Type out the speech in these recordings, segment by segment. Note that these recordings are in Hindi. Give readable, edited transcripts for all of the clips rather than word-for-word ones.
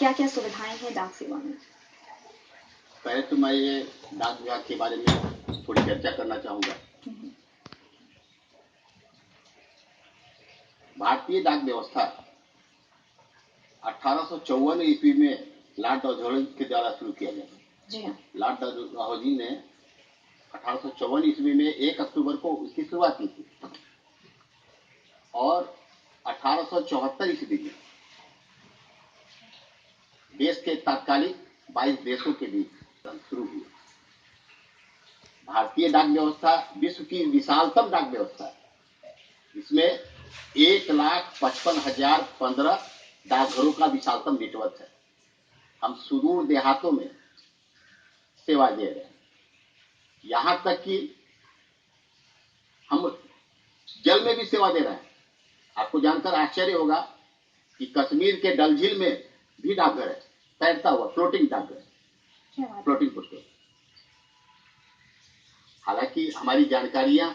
क्या क्या सुविधाएं हैं डाक सेवा में? पहले तो मैं ये डाक विभाग के बारे में थोड़ी चर्चा करना चाहूंगा। भारतीय डाक व्यवस्था 1854 ईस्वी में लॉर्ड डाल्हौजी के द्वारा शुरू किया गया। जी हाँ। लॉर्ड डाल्हौजी ने 1854 ईस्वी में 1 अक्टूबर को उसकी शुरुआत की थी और 1874 ईस्वी में देश के तत्कालीन 22 देशों के बीच शुरू हुई। भारतीय डाक व्यवस्था विश्व की विशालतम डाक व्यवस्था है। इसमें 1,55,015 डाकघरों का विशालतम नेटवर्क है। हम सुदूर देहातों में सेवा दे रहे हैं, यहाँ तक कि हम जल में भी सेवा दे रहे हैं। आपको जानकर आश्चर्य होगा कि कश्मीर के डल झील में भी डाकघर है, तैरता हुआ फ्लोटिंग डाकघर, फ्लोटिंग पोस्ट। हालांकि हमारी जानकारियां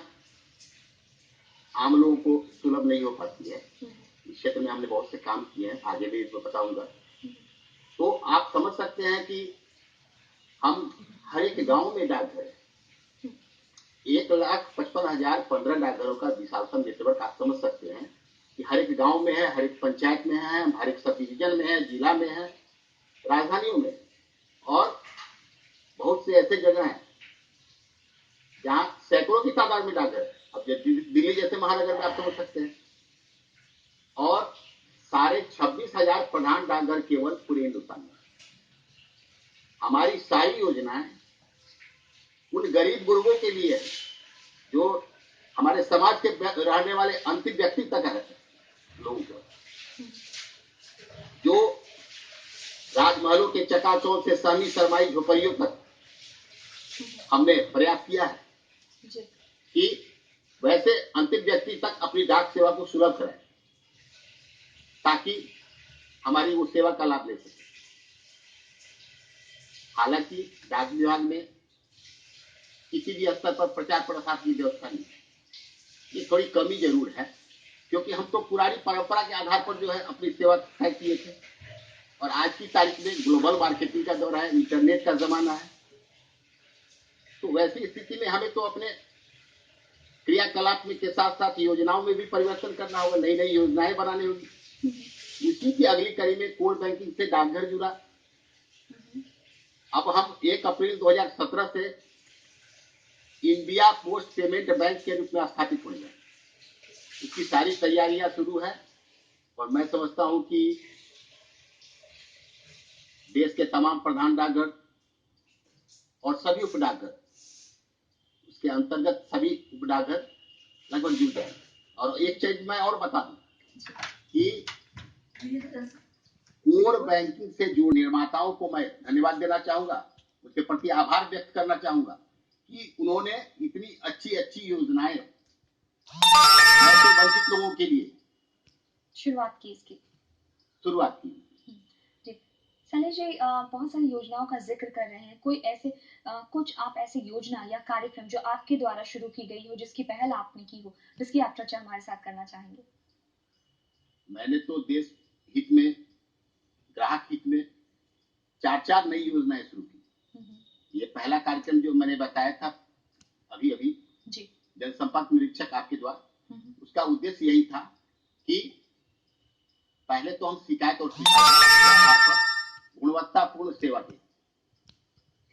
आम लोगों को सुलभ नहीं हो पाती है। इस क्षेत्र में हमने बहुत से काम किए हैं, आगे भी इसको बताऊंगा। तो आप समझ सकते हैं कि हम हर एक गांव में डाकघर है। 1,55,015 डाकघरों का विशालतम नेटवर्क आप समझ सकते हैं कि हर एक गांव में है, हर एक पंचायत में है, हर एक सब डिवीजन में है, जिला में है, राजधानियों में, और बहुत से ऐसे जगह हैं जहां सैकड़ों की तादाद में डाकघर है। अब दिल्ली जैसे महानगर में आप समझ सकते हैं। और 26,500 प्रधान डाकघर केवल पूरे हिंदुस्तान में। हमारी सारी योजनाएं उन गरीब गुरबों के लिए है जो हमारे समाज के रहने वाले अंतिम व्यक्ति तक है, लोगों को, जो राजमहलों के चकाचौंध से सहनी शरमाई झोपड़ियों तक हमने प्रयास किया है कि वैसे अंतिम व्यक्ति तक अपनी डाक सेवा को सुलभ कराएं ताकि हमारी वो सेवा का लाभ ले सके। हालांकि डाक विभाग में किसी भी स्तर पर प्रचार प्रसार की व्यवस्था नहीं, ये थोड़ी कमी जरूर है, क्योंकि हम तो पुरानी परंपरा के आधार पर जो है अपनी सेवा तय किए थे। और आज की तारीख में ग्लोबल मार्केटिंग का दौर है, इंटरनेट का जमाना है, तो वैसी स्थिति में हमें तो अपने क्रियाकलाप में के साथ साथ योजनाओं में भी परिवर्तन करना होगा, नई नई योजनाएं बनानी होगी। इसी की अगली कड़ी में कोर बैंकिंग से डाकघर जुड़ा। अब हम 1 अप्रैल 2017 से इंडिया पोस्ट पेमेंट बैंक के रूप में स्थापित हो गए। इसकी सारी तैयारियां शुरू है और मैं समझता हूं कि देश के तमाम प्रधान डाकघर और सभी उप डाकघर, उसके अंतर्गत सभी उप डाकघर लगभग जुड़ गए। और एक चीज मैं और बता दूं कि कोर बैंकिंग से जुड़े निर्माताओं को मैं धन्यवाद देना चाहूंगा, उसके प्रति आभार व्यक्त करना चाहूंगा कि उन्होंने इतनी अच्छी अच्छी योजनाएं ऐसे वंचित लोगों के लिए शुरुआत की। जी सनी जी, बहुत सारी योजनाओं का जिक्र कर रहे हैं। कोई ऐसे कुछ आप ऐसी योजना या कार्यक्रम जो आपके द्वारा शुरू की गई हो, जिसकी पहल आपने की हो, जिसकी आप चर्चा हमारे साथ करना चाहेंगे? मैंने तो देश हित में, ग्राहक हित में 4 नई योजनाएं शुरू की। ये पहला कार्यक्रम जो मैंने बताया था अभी अभी जी, जनसंपर्क निरीक्षक आपके द्वारा, उसका उद्देश्य यही था कि पहले तो हम शिकायत और गुणवत्तापूर्ण सेवा दें,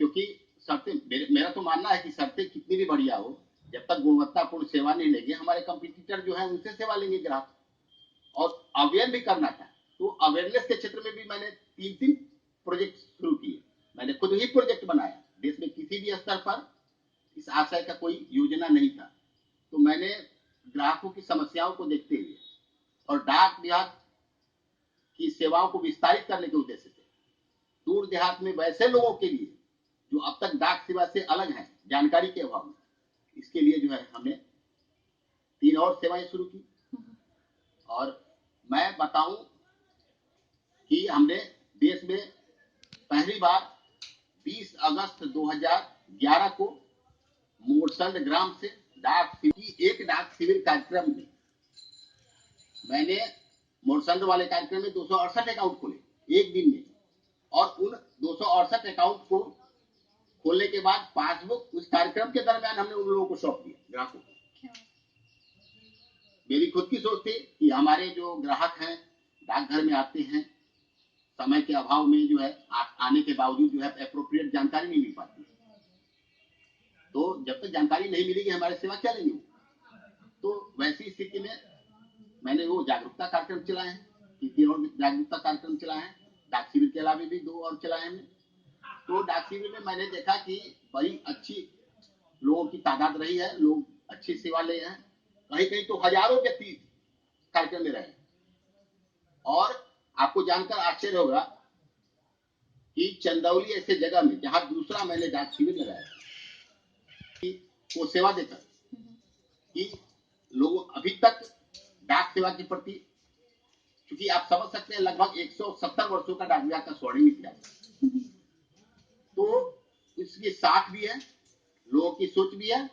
क्योंकि शर्तें, मेरा तो मानना है कि शर्तें कितनी भी बढ़िया हो, जब तक गुणवत्तापूर्ण सेवा नहीं लेंगे, हमारे कंपटीटर जो है उनसे सेवा लेंगे ग्राहक। और अवेयर भी करना था, तो अवेयरनेस के क्षेत्र में भी मैंने 3 प्रोजेक्ट शुरू किए। मैंने खुद ही प्रोजेक्ट बनाया। देश में किसी भी स्तर पर इस आशय का कोई योजना नहीं था। तो मैंने ग्राहकों की समस्याओं को देखते हुए और डाक विभाग की सेवाओं को विस्तारित करने के उद्देश्य से दूर देहात में वैसे लोगों के लिए जो अब तक डाक सेवा से अलग हैं, जानकारी के अभाव में, इसके लिए जो है हमने 3 और सेवाएं शुरू की। और मैं बताऊं कि हमने देश में पहली बार 20 अगस्त 2011 को मोरसंड ग्राम से एक डाक शिविर कार्यक्रम में मैंने मोरसंड वाले कार्यक्रम में 268 अकाउंट खोले एक दिन में। 268 अकाउंट को खोलने के बाद पासबुक उस कार्यक्रम के दरमियान हमने उन लोगों को सौंप दिया, ग्राहकों को। मेरी खुद की सोच थी कि हमारे जो ग्राहक हैं डाकघर में आते हैं, समय के अभाव में जो है आने के बावजूद जो है एप्रोप्रिएट जानकारी नहीं मिल पाती, तो जब तक जानकारी नहीं मिलेगी हमारी सेवा क्या लेंगे। तो वैसी स्थिति में मैंने वो जागरूकता कार्यक्रम चलाए हैं, जागरूकता कार्यक्रम चलाए हैं, डाक शिविर के अलावा भी 2 और चलाए हमने। तो डाक शिविर में मैंने देखा कि बड़ी अच्छी लोगों की तादाद रही है, लोग अच्छी सेवा ले हैं, कहीं कहीं तो हजारों व्यक्ति कार्यक्रम में रहे। और आपको जानकर आश्चर्य होगा कि चंदौली ऐसे जगह में जहां दूसरा मैंने डाक शिविर लगाया वो सेवा देकर कि लोग अभी तक डाक सेवा के प्रति, क्योंकि आप समझ सकते हैं लगभग 170 वर्षों का डाक विभाग का स्वर्णिम इतिहास, तो इसकी साख भी है, लोगों की सोच भी है,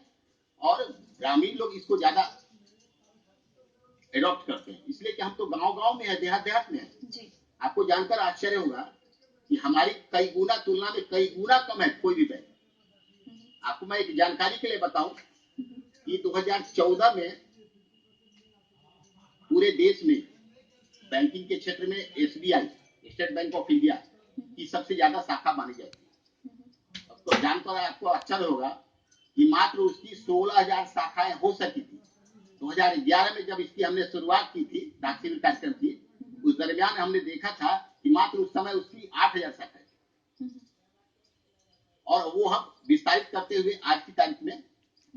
और ग्रामीण लोग इसको ज्यादा एडॉप्ट करते हैं, इसलिए कि हम तो गांव-गांव में है, देहात-देहात में है जी। आपको जानकर आश्चर्य होगा कि हमारी कई गुना तुलना में कई गुना कम है कोई भी बैंक। आपको मैं एक जानकारी के लिए बताऊं कि 2014 में पूरे देश में बैंकिंग के क्षेत्र में SBI, state bank of India की सबसे ज्यादा शाखा मानी जाती है। तो जानकर आपको आश्चर्य होगा कि मात्र उसकी 16,000 शाखाएं हो सकी थी। 2011 में जब इसकी हमने शुरुआत की थी डाक शिविर कार्यक्रम की, उस दरमियान हमने देखा था कि मात्र उस समय उसकी 8,000 शाखाएं थी, और वो हम विस्तारित करते हुए आज की तारीख में